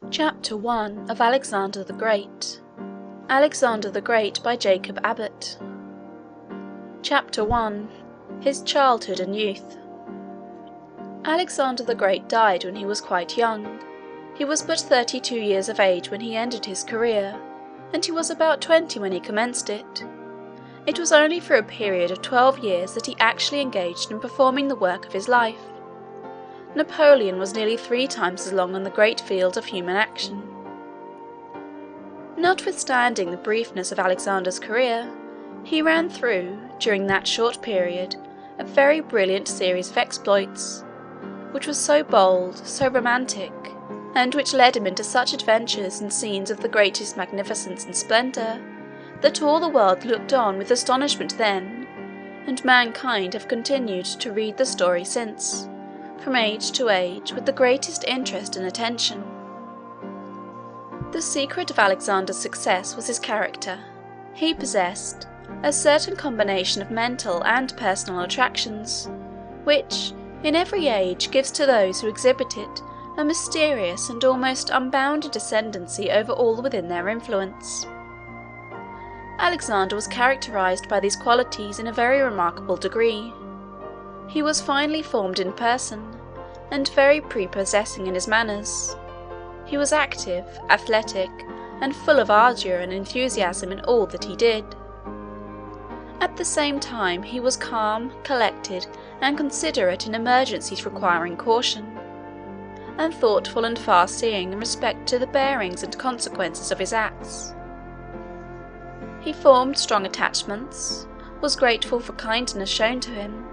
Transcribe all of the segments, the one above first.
Chapter 1 of Alexander the Great. Alexander the Great by Jacob Abbott. Chapter 1. His Childhood and Youth. Alexander the Great died when he was quite young. He was but 32 years of age when he ended his career, and he was about 20 when he commenced it. It was only for a period of 12 years that he actually engaged in performing the work of his life. Napoleon was nearly 3 times as long on the great field of human action. Notwithstanding the briefness of Alexander's career, he ran through, during that short period, a very brilliant series of exploits, which was so bold, so romantic, and which led him into such adventures and scenes of the greatest magnificence and splendour, that all the world looked on with astonishment then, and mankind have continued to read the story since, from age to age, with the greatest interest and attention. The secret of Alexander's success was his character. He possessed a certain combination of mental and personal attractions, which, in every age, gives to those who exhibit it a mysterious and almost unbounded ascendancy over all within their influence. Alexander was characterized by these qualities in a very remarkable degree. He was finely formed in person, and very prepossessing in his manners. He was active, athletic, and full of ardour and enthusiasm in all that he did. At the same time he was calm, collected, and considerate in emergencies requiring caution, and thoughtful and far-seeing in respect to the bearings and consequences of his acts. He formed strong attachments, was grateful for kindness shown to him,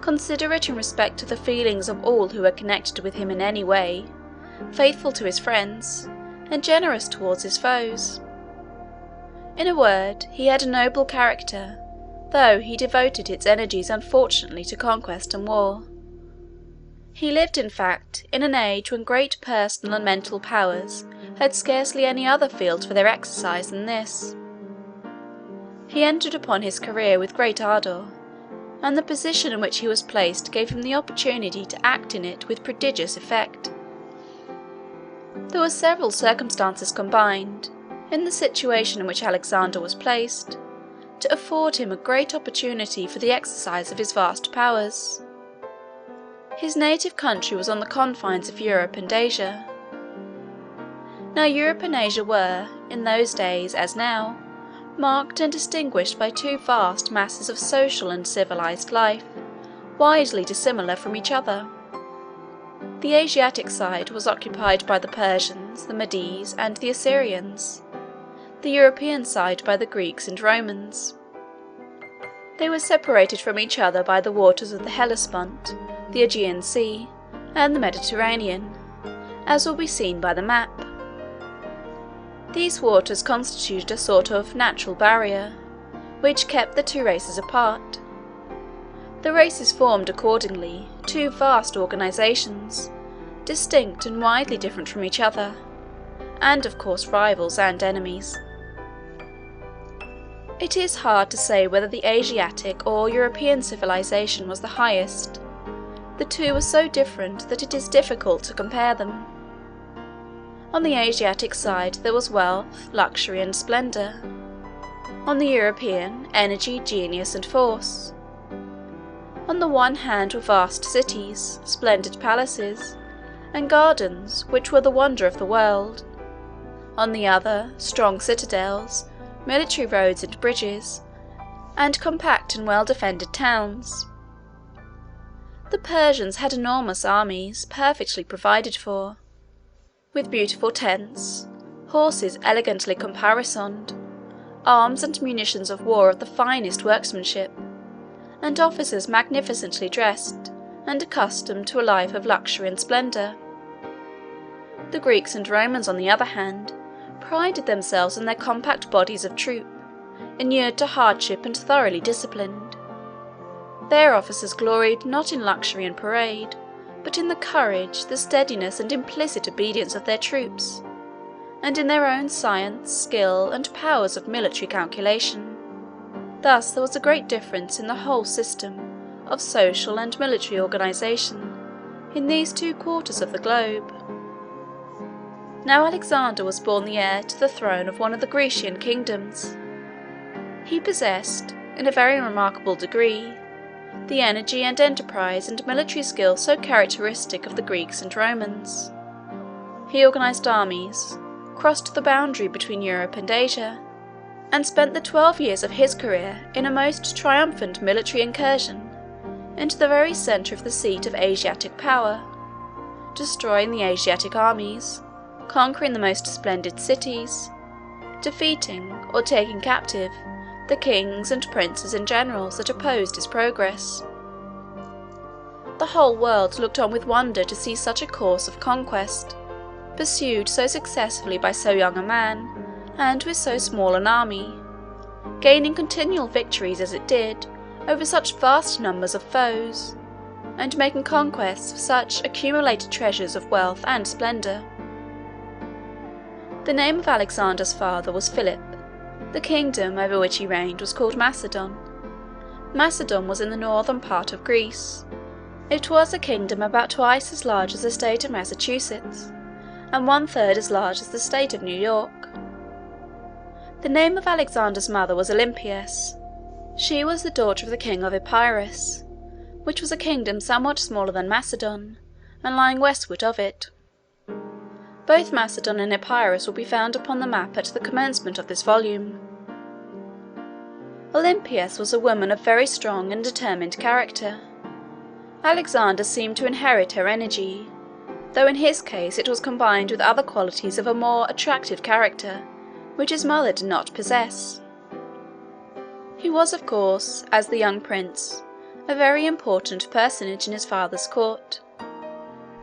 considerate in respect to the feelings of all who were connected with him in any way, faithful to his friends, and generous towards his foes. In a word, he had a noble character, though he devoted its energies unfortunately to conquest and war. He lived, in fact, in an age when great personal and mental powers had scarcely any other field for their exercise than this. He entered upon his career with great ardour, and the position in which he was placed gave him the opportunity to act in it with prodigious effect. There were several circumstances combined, in the situation in which Alexander was placed, to afford him a great opportunity for the exercise of his vast powers. His native country was on the confines of Europe and Asia. Now Europe and Asia were, in those days as now, marked and distinguished by 2 vast masses of social and civilized life, widely dissimilar from each other. The Asiatic side was occupied by the Persians, the Medes, and the Assyrians, the European side by the Greeks and Romans. They were separated from each other by the waters of the Hellespont, the Aegean Sea, and the Mediterranean, as will be seen by the map. These waters constituted a sort of natural barrier, which kept the 2 races apart. The races formed, accordingly, 2 vast organisations, distinct and widely different from each other, and of course rivals and enemies. It is hard to say whether the Asiatic or European civilization was the highest. The 2 were so different that it is difficult to compare them. On the Asiatic side there was wealth, luxury, and splendour. On the European, energy, genius, and force. On the one hand were vast cities, splendid palaces, and gardens, which were the wonder of the world. On the other, strong citadels, military roads and bridges, and compact and well-defended towns. The Persians had enormous armies, perfectly provided for, with beautiful tents, horses elegantly caparisoned, arms and munitions of war of the finest workmanship, and officers magnificently dressed, and accustomed to a life of luxury and splendour. The Greeks and Romans, on the other hand, prided themselves in their compact bodies of troop, inured to hardship and thoroughly disciplined. Their officers gloried not in luxury and parade, but in the courage, the steadiness, and implicit obedience of their troops, and in their own science, skill, and powers of military calculation. Thus there was a great difference in the whole system of social and military organisation in these 2 quarters of the globe. Now Alexander was born the heir to the throne of one of the Grecian kingdoms. He possessed, in a very remarkable degree, the energy and enterprise and military skill so characteristic of the Greeks and Romans. He organized armies, crossed the boundary between Europe and Asia, and spent the 12 years of his career in a most triumphant military incursion into the very centre of the seat of Asiatic power, destroying the Asiatic armies, conquering the most splendid cities, defeating or taking captive the kings and princes and generals that opposed his progress. The whole world looked on with wonder to see such a course of conquest, pursued so successfully by so young a man, and with so small an army, gaining continual victories as it did over such vast numbers of foes, and making conquests of such accumulated treasures of wealth and splendour. The name of Alexander's father was Philip. The kingdom over which he reigned was called Macedon. Macedon was in the northern part of Greece. It was a kingdom about twice as large as the state of Massachusetts, and 1/3 as large as the state of New York. The name of Alexander's mother was Olympias. She was the daughter of the king of Epirus, which was a kingdom somewhat smaller than Macedon, and lying westward of it. Both Macedon and Epirus will be found upon the map at the commencement of this volume. Olympias was a woman of very strong and determined character. Alexander seemed to inherit her energy, though in his case it was combined with other qualities of a more attractive character, which his mother did not possess. He was, of course, as the young prince, a very important personage in his father's court.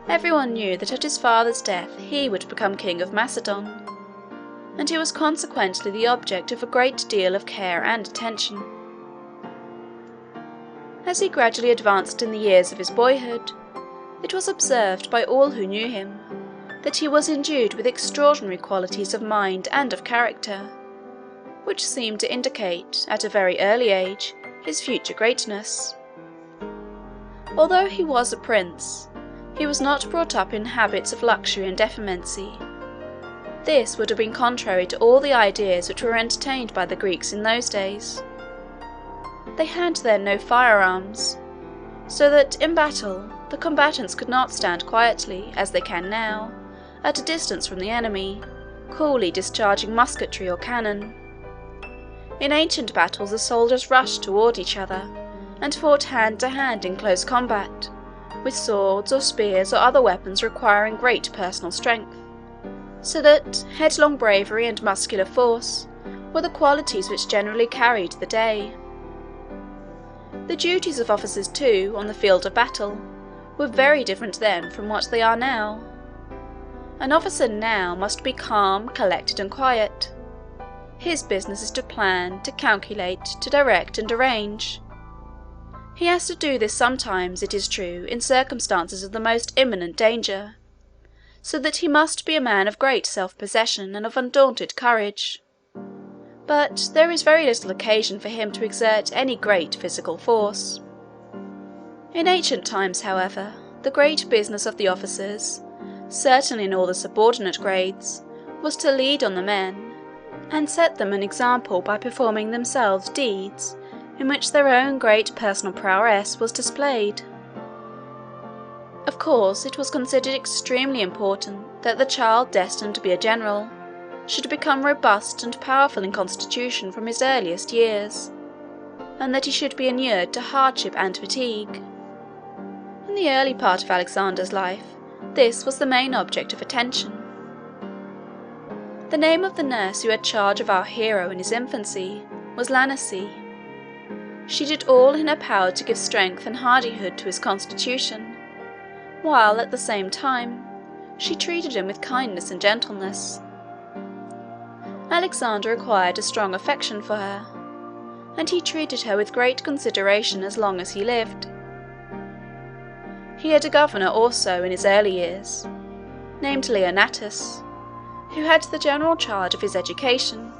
Everyone knew that at his father's death he would become king of Macedon, and he was consequently the object of a great deal of care and attention. As he gradually advanced in the years of his boyhood, it was observed by all who knew him that he was endued with extraordinary qualities of mind and of character, which seemed to indicate, at a very early age, his future greatness. Although he was a prince, he was not brought up in habits of luxury and effeminacy. This would have been contrary to all the ideas which were entertained by the Greeks in those days. They had then no firearms, so that in battle the combatants could not stand quietly, as they can now, at a distance from the enemy, coolly discharging musketry or cannon. In ancient battles the soldiers rushed toward each other, and fought hand to hand in close combat, with swords or spears or other weapons requiring great personal strength, so that headlong bravery and muscular force were the qualities which generally carried the day. The duties of officers, too, on the field of battle, were very different then from what they are now. An officer now must be calm, collected, and quiet. His business is to plan, to calculate, to direct, and arrange. He has to do this sometimes, it is true, in circumstances of the most imminent danger, so that he must be a man of great self-possession and of undaunted courage. But there is very little occasion for him to exert any great physical force. In ancient times, however, the great business of the officers, certainly in all the subordinate grades, was to lead on the men, and set them an example by performing themselves deeds in which their own great personal prowess was displayed. Of course, it was considered extremely important that the child destined to be a general should become robust and powerful in constitution from his earliest years, and that he should be inured to hardship and fatigue. In the early part of Alexander's life, this was the main object of attention. The name of the nurse who had charge of our hero in his infancy was Lanice. She did all in her power to give strength and hardihood to his constitution, while at the same time she treated him with kindness and gentleness. Alexander acquired a strong affection for her, and he treated her with great consideration as long as he lived. He had a governor also in his early years, named Leonatus, who had the general charge of his education.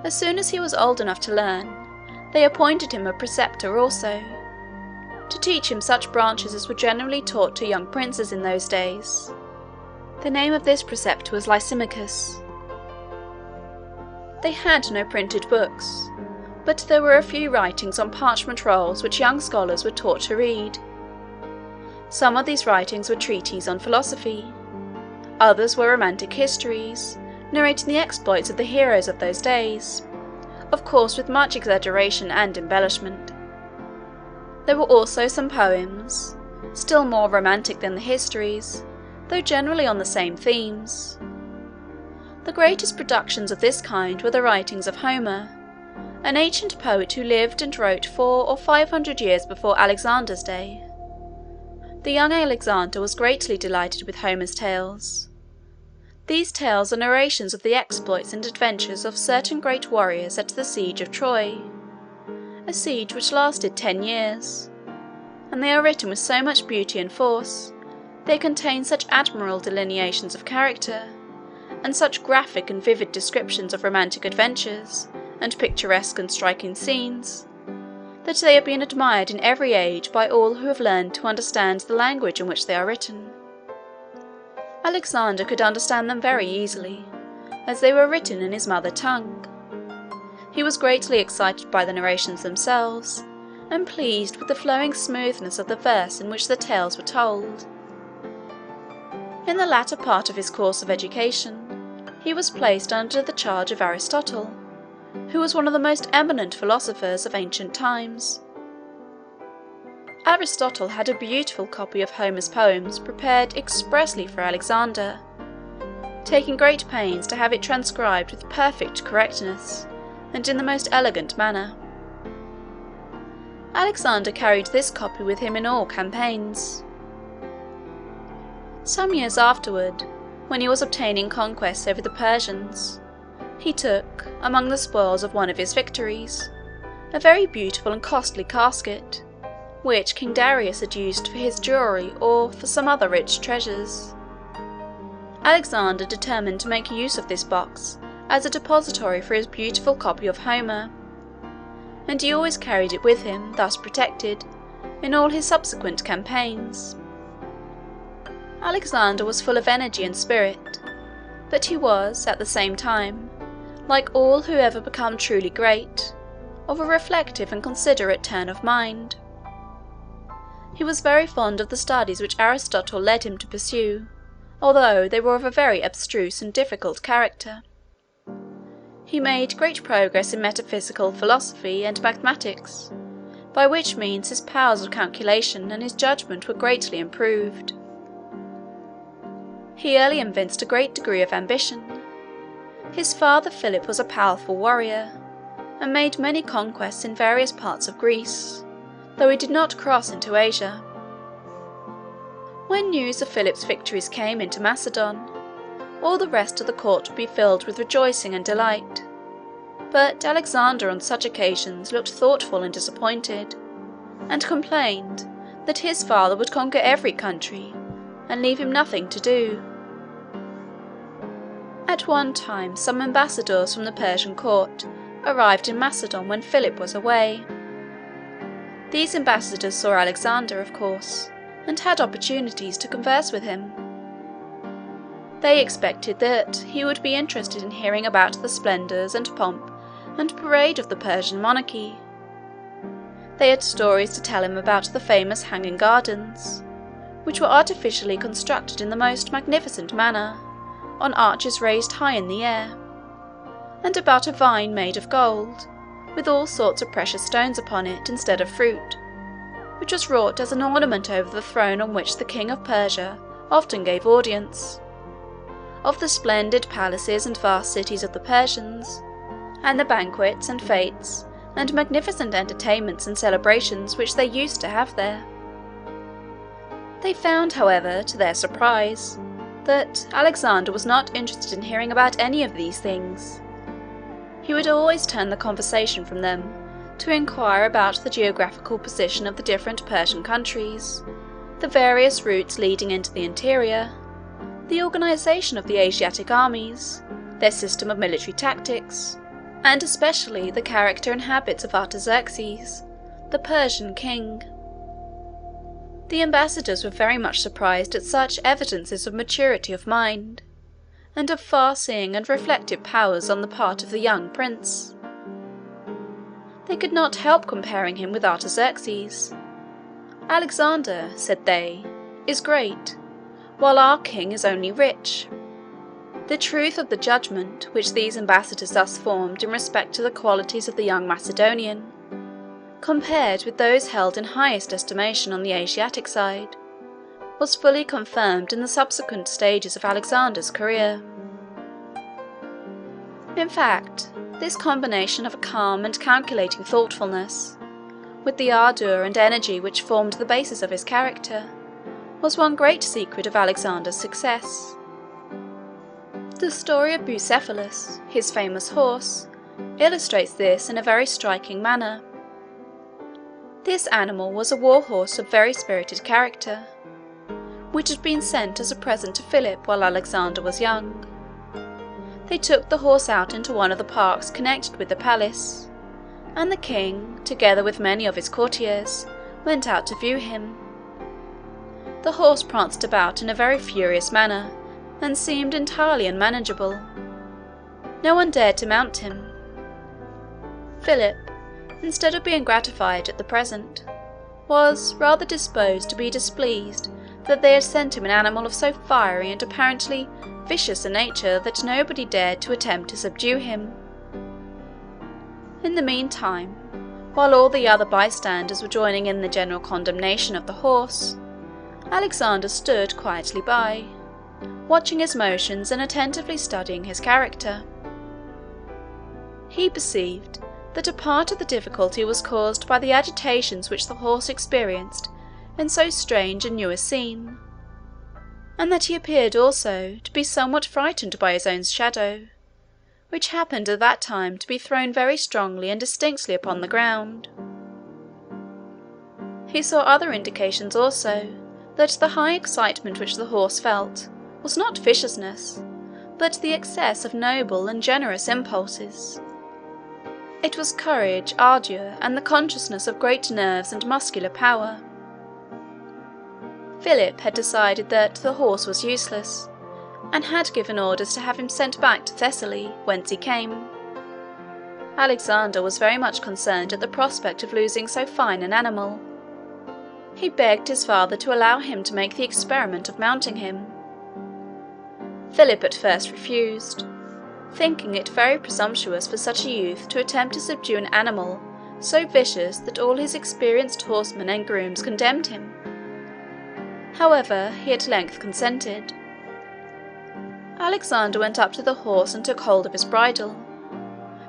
As soon as he was old enough to learn, they appointed him a preceptor also, to teach him such branches as were generally taught to young princes in those days. The name of this preceptor was Lysimachus. They had no printed books, but there were a few writings on parchment rolls which young scholars were taught to read. Some of these writings were treatises on philosophy, others were romantic histories, narrating the exploits of the heroes of those days, of course with much exaggeration and embellishment. There were also some poems, still more romantic than the histories, though generally on the same themes. The greatest productions of this kind were the writings of Homer, an ancient poet who lived and wrote 400 or 500 years before Alexander's day. The young Alexander was greatly delighted with Homer's tales. These tales are narrations of the exploits and adventures of certain great warriors at the siege of Troy, a siege which lasted 10 years, and they are written with so much beauty and force, they contain such admirable delineations of character, and such graphic and vivid descriptions of romantic adventures, and picturesque and striking scenes, that they have been admired in every age by all who have learned to understand the language in which they are written. Alexander could understand them very easily, as they were written in his mother tongue. He was greatly excited by the narrations themselves, and pleased with the flowing smoothness of the verse in which the tales were told. In the latter part of his course of education, he was placed under the charge of Aristotle, who was one of the most eminent philosophers of ancient times. Aristotle had a beautiful copy of Homer's poems prepared expressly for Alexander, taking great pains to have it transcribed with perfect correctness and in the most elegant manner. Alexander carried this copy with him in all campaigns. Some years afterward, when he was obtaining conquests over the Persians, he took, among the spoils of one of his victories, a very beautiful and costly casket, which King Darius had used for his jewelry or for some other rich treasures. Alexander determined to make use of this box as a depository for his beautiful copy of Homer, and he always carried it with him, thus protected, in all his subsequent campaigns. Alexander was full of energy and spirit, but he was, at the same time, like all who ever become truly great, of a reflective and considerate turn of mind. He was very fond of the studies which Aristotle led him to pursue, although they were of a very abstruse and difficult character. He made great progress in metaphysical philosophy and mathematics, by which means his powers of calculation and his judgment were greatly improved. He early evinced a great degree of ambition. His father Philip was a powerful warrior, and made many conquests in various parts of Greece, though he did not cross into Asia. When news of Philip's victories came into Macedon, all the rest of the court would be filled with rejoicing and delight, but Alexander on such occasions looked thoughtful and disappointed, and complained that his father would conquer every country, and leave him nothing to do. At one time some ambassadors from the Persian court arrived in Macedon when Philip was away. These ambassadors saw Alexander, of course, and had opportunities to converse with him. They expected that he would be interested in hearing about the splendours and pomp and parade of the Persian monarchy. They had stories to tell him about the famous hanging gardens, which were artificially constructed in the most magnificent manner, on arches raised high in the air, and about a vine made of gold, with all sorts of precious stones upon it instead of fruit, which was wrought as an ornament over the throne on which the king of Persia often gave audience, of the splendid palaces and vast cities of the Persians, and the banquets and fetes and magnificent entertainments and celebrations which they used to have there. They found, however, to their surprise, that Alexander was not interested in hearing about any of these things. He would always turn the conversation from them to inquire about the geographical position of the different Persian countries, the various routes leading into the interior, the organization of the Asiatic armies, their system of military tactics, and especially the character and habits of Artaxerxes, the Persian king. The ambassadors were very much surprised at such evidences of maturity of mind, and of far-seeing and reflective powers on the part of the young prince. They could not help comparing him with Artaxerxes. "Alexander," said they, "is great, while our king is only rich." The truth of the judgment which these ambassadors thus formed in respect to the qualities of the young Macedonian, compared with those held in highest estimation on the Asiatic side, was fully confirmed in the subsequent stages of Alexander's career. In fact, this combination of a calm and calculating thoughtfulness, with the ardour and energy which formed the basis of his character, was one great secret of Alexander's success. The story of Bucephalus, his famous horse, illustrates this in a very striking manner. This animal was a war horse of very spirited character, which had been sent as a present to Philip while Alexander was young. They took the horse out into one of the parks connected with the palace, and the king, together with many of his courtiers, went out to view him. The horse pranced about in a very furious manner, and seemed entirely unmanageable. No one dared to mount him. Philip, instead of being gratified at the present, was rather disposed to be displeased that they had sent him an animal of so fiery and apparently vicious a nature that nobody dared to attempt to subdue him. In the meantime, while all the other bystanders were joining in the general condemnation of the horse, Alexander stood quietly by, watching his motions and attentively studying his character. He perceived that a part of the difficulty was caused by the agitations which the horse experienced in so strange and new a scene, and that he appeared also to be somewhat frightened by his own shadow, which happened at that time to be thrown very strongly and distinctly upon the ground. He saw other indications also that the high excitement which the horse felt was not viciousness, but the excess of noble and generous impulses. It was courage, ardour, and the consciousness of great nerves and muscular power. Philip had decided that the horse was useless, and had given orders to have him sent back to Thessaly, whence he came. Alexander was very much concerned at the prospect of losing so fine an animal. He begged his father to allow him to make the experiment of mounting him. Philip at first refused, thinking it very presumptuous for such a youth to attempt to subdue an animal so vicious that all his experienced horsemen and grooms condemned him. However, he at length consented. Alexander went up to the horse and took hold of his bridle.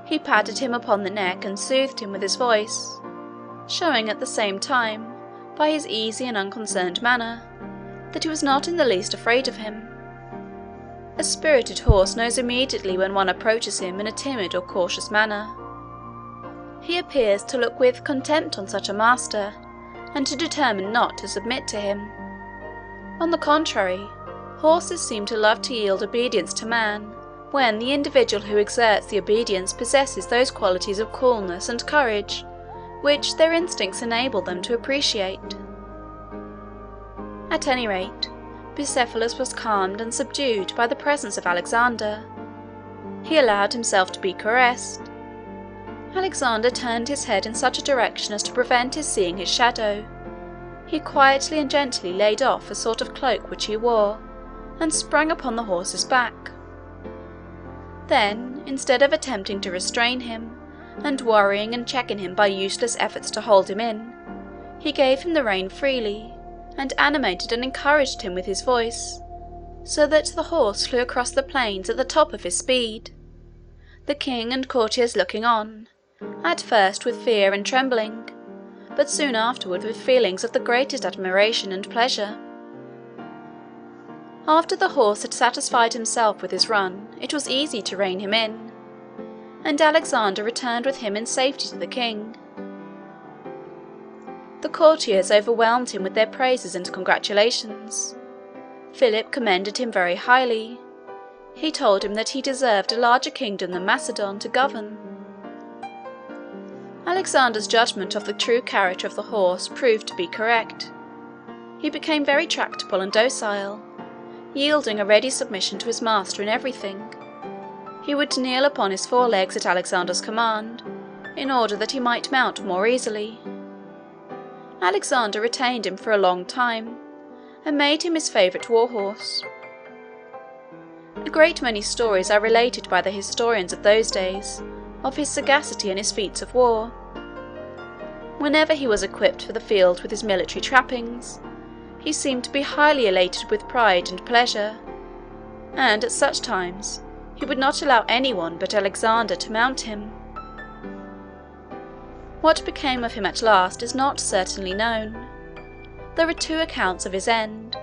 He patted him upon the neck and soothed him with his voice, showing at the same time, by his easy and unconcerned manner, that he was not in the least afraid of him. A spirited horse knows immediately when one approaches him in a timid or cautious manner. He appears to look with contempt on such a master, and to determine not to submit to him. On the contrary, horses seem to love to yield obedience to man, when the individual who exerts the obedience possesses those qualities of coolness and courage which their instincts enable them to appreciate. At any rate, Bucephalus was calmed and subdued by the presence of Alexander. He allowed himself to be caressed. Alexander turned his head in such a direction as to prevent his seeing his shadow. He quietly and gently laid off a sort of cloak which he wore, and sprang upon the horse's back. Then, instead of attempting to restrain him, and worrying and checking him by useless efforts to hold him in, he gave him the rein freely, and animated and encouraged him with his voice, so that the horse flew across the plains at the top of his speed, the king and courtiers looking on, at first with fear and trembling, but soon afterward with feelings of the greatest admiration and pleasure. After the horse had satisfied himself with his run, it was easy to rein him in, and Alexander returned with him in safety to the king. The courtiers overwhelmed him with their praises and congratulations. Philip commended him very highly. He told him that he deserved a larger kingdom than Macedon to govern. Alexander's judgment of the true character of the horse proved to be correct. he became very tractable and docile, yielding a ready submission to his master in everything. He would kneel upon his forelegs at Alexander's command, in order that he might mount more easily. Alexander retained him for a long time, and made him his favourite war-horse. A great many stories are related by the historians of those days of his sagacity and his feats of war. Whenever he was equipped for the field with his military trappings, he seemed to be highly elated with pride and pleasure, and at such times he would not allow anyone but Alexander to mount him. What became of him at last is not certainly known. There are two accounts of his end.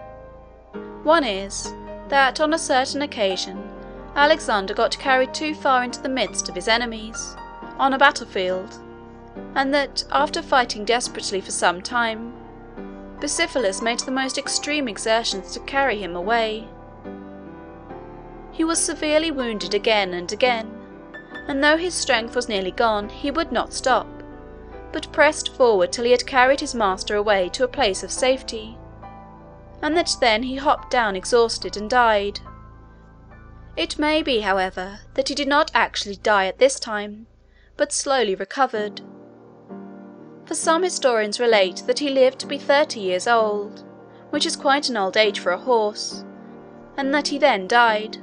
One is, that on a certain occasion Alexander got carried too far into the midst of his enemies, on a battlefield, and that, after fighting desperately for some time, Bucephalus made the most extreme exertions to carry him away. He was severely wounded again and again, and though his strength was nearly gone, he would not stop, but pressed forward till he had carried his master away to a place of safety, and that then he hopped down exhausted and died. It may be, however, that he did not actually die at this time, but slowly recovered, for some historians relate that he lived to be 30 years old, which is quite an old age for a horse, and that he then died.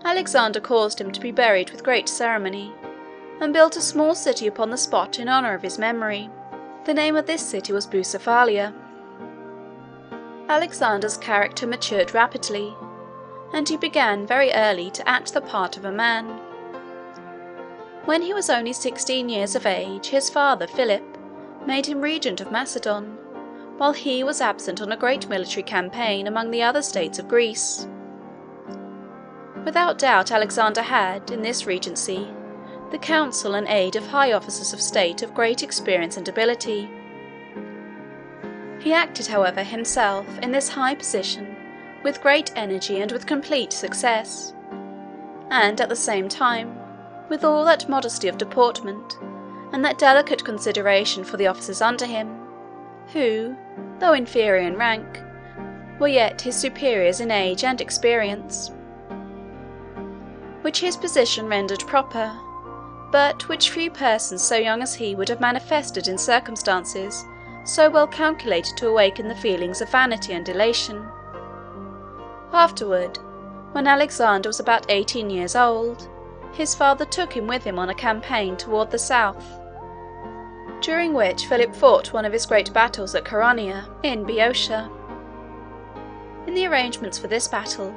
Alexander caused him to be buried with great ceremony, and built a small city upon the spot in honour of his memory. The name of this city was Bucephalia. Alexander's character matured rapidly, and he began very early to act the part of a man. When he was only 16 years of age, his father, Philip, made him regent of Macedon, while he was absent on a great military campaign among the other states of Greece. Without doubt Alexander had, in this regency, the counsel and aid of high officers of state of great experience and ability. He acted, however, himself in this high position with great energy and with complete success, and at the same time with all that modesty of deportment and that delicate consideration for the officers under him, who, though inferior in rank, were yet his superiors in age and experience, which his position rendered proper, but which few persons so young as he would have manifested in circumstances so well calculated to awaken the feelings of vanity and elation. Afterward, when Alexander was about 18 years old, his father took him with him on a campaign toward the south, during which Philip fought one of his great battles at Chaeronea in Boeotia. In the arrangements for this battle,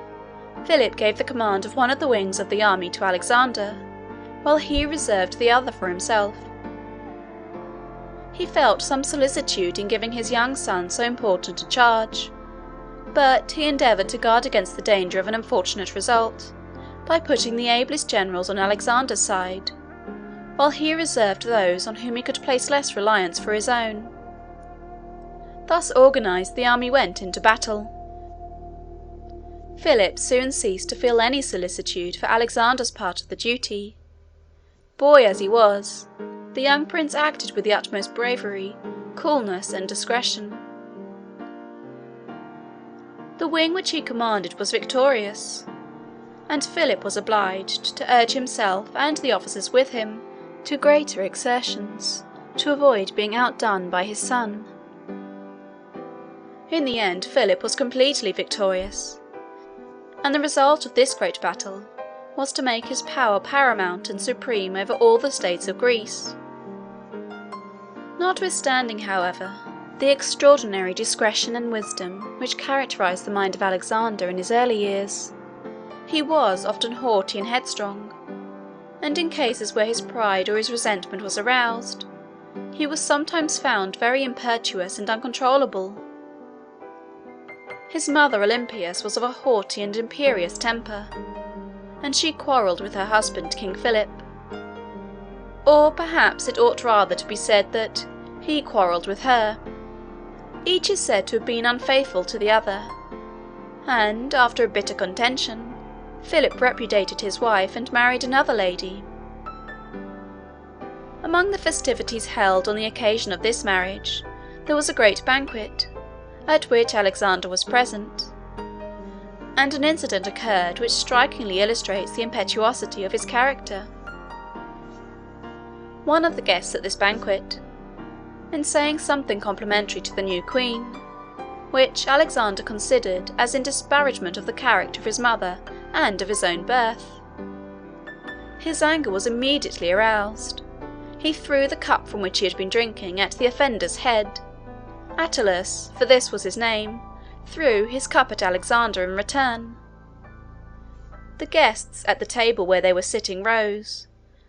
Philip gave the command of one of the wings of the army to Alexander, while he reserved the other for himself. He felt some solicitude in giving his young son so important a charge, but he endeavoured to guard against the danger of an unfortunate result by putting the ablest generals on Alexander's side, while he reserved those on whom he could place less reliance for his own. Thus organised, the army went into battle. Philip soon ceased to feel any solicitude for Alexander's part of the duty. Boy as he was, the young prince acted with the utmost bravery, coolness, and discretion. The wing which he commanded was victorious, and Philip was obliged to urge himself and the officers with him to greater exertions, to avoid being outdone by his son. In the end, Philip was completely victorious, and the result of this great battle was to make his power paramount and supreme over all the states of Greece. Notwithstanding, however, the extraordinary discretion and wisdom which characterized the mind of Alexander in his early years, he was often haughty and headstrong, and in cases where his pride or his resentment was aroused, he was sometimes found very impetuous and uncontrollable. His mother Olympias was of a haughty and imperious temper, and she quarrelled with her husband, King Philip. Or perhaps it ought rather to be said that he quarrelled with her. Each is said to have been unfaithful to the other, and, after a bitter contention, Philip repudiated his wife and married another lady. Among the festivities held on the occasion of this marriage, there was a great banquet, at which Alexander was present, and an incident occurred which strikingly illustrates the impetuosity of his character. One of the guests at this banquet, in saying something complimentary to the new queen, which Alexander considered as in disparagement of the character of his mother and of his own birth, his anger was immediately aroused. He threw the cup from which he had been drinking at the offender's head. Attalus, for this was his name, threw his cup at Alexander in return. The guests at the table where they were sitting rose,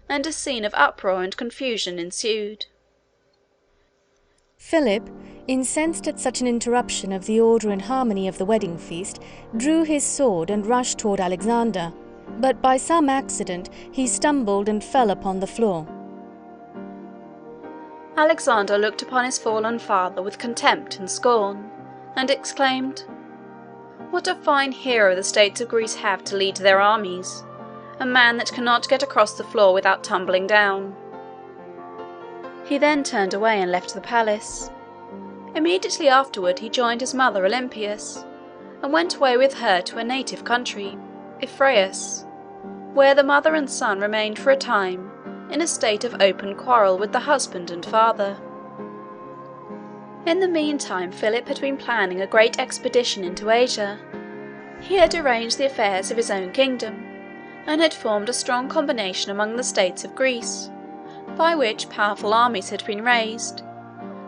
and a scene of uproar and confusion ensued. Philip, incensed at such an interruption of the order and harmony of the wedding feast, drew his sword and rushed toward Alexander, but by some accident he stumbled and fell upon the floor. Alexander looked upon his fallen father with contempt and scorn, and exclaimed, "What a fine hero the states of Greece have to lead their armies! A man that cannot get across the floor without tumbling down." He then turned away and left the palace. Immediately afterward he joined his mother Olympias, and went away with her to her native country, Ephraius, where the mother and son remained for a time in a state of open quarrel with the husband and father. In the meantime Philip had been planning a great expedition into Asia. He had arranged the affairs of his own kingdom, and had formed a strong combination among the states of Greece, by which powerful armies had been raised,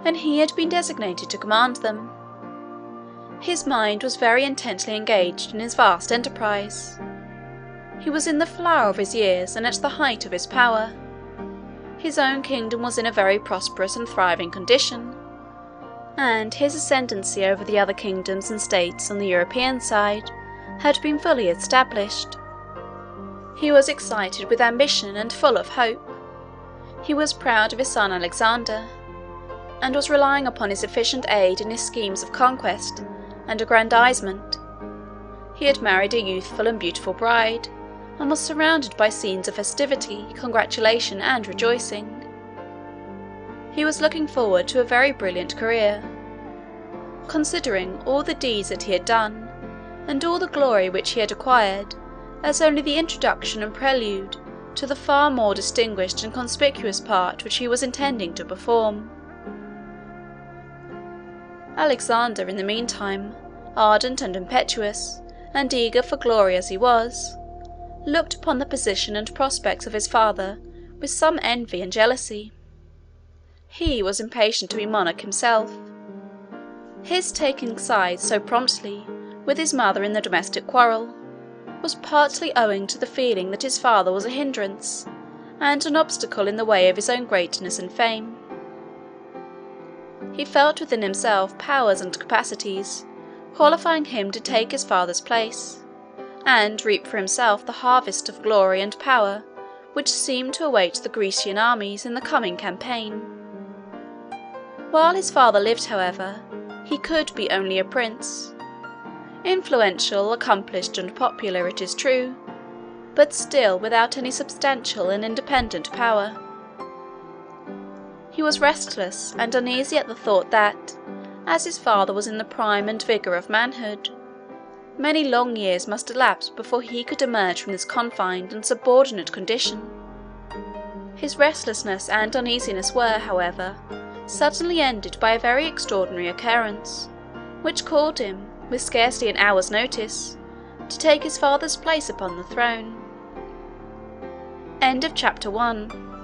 and he had been designated to command them. His mind was very intently engaged in his vast enterprise. He was in the flower of his years and at the height of his power. His own kingdom was in a very prosperous and thriving condition, and his ascendancy over the other kingdoms and states on the European side had been fully established. He was excited with ambition and full of hope. He was proud of his son Alexander, and was relying upon his efficient aid in his schemes of conquest and aggrandizement. He had married a youthful and beautiful bride, and was surrounded by scenes of festivity, congratulation, and rejoicing. He was looking forward to a very brilliant career, considering all the deeds that he had done, and all the glory which he had acquired, as only the introduction and prelude to the far more distinguished and conspicuous part which he was intending to perform. Alexander, in the meantime, ardent and impetuous, and eager for glory as he was, looked upon the position and prospects of his father with some envy and jealousy. He was impatient to be monarch himself. His taking sides so promptly with his mother in the domestic quarrel was partly owing to the feeling that his father was a hindrance and an obstacle in the way of his own greatness and fame. He felt within himself powers and capacities qualifying him to take his father's place, and reap for himself the harvest of glory and power which seemed to await the Grecian armies in the coming campaign. While his father lived, however, he could be only a prince, influential, accomplished, and popular, it is true, but still without any substantial and independent power. He was restless and uneasy at the thought that, as his father was in the prime and vigour of manhood, many long years must elapse before he could emerge from this confined and subordinate condition. His restlessness and uneasiness were, however, suddenly ended by a very extraordinary occurrence, which called him, with scarcely an hour's notice, to take his father's place upon the throne. End of Chapter 1.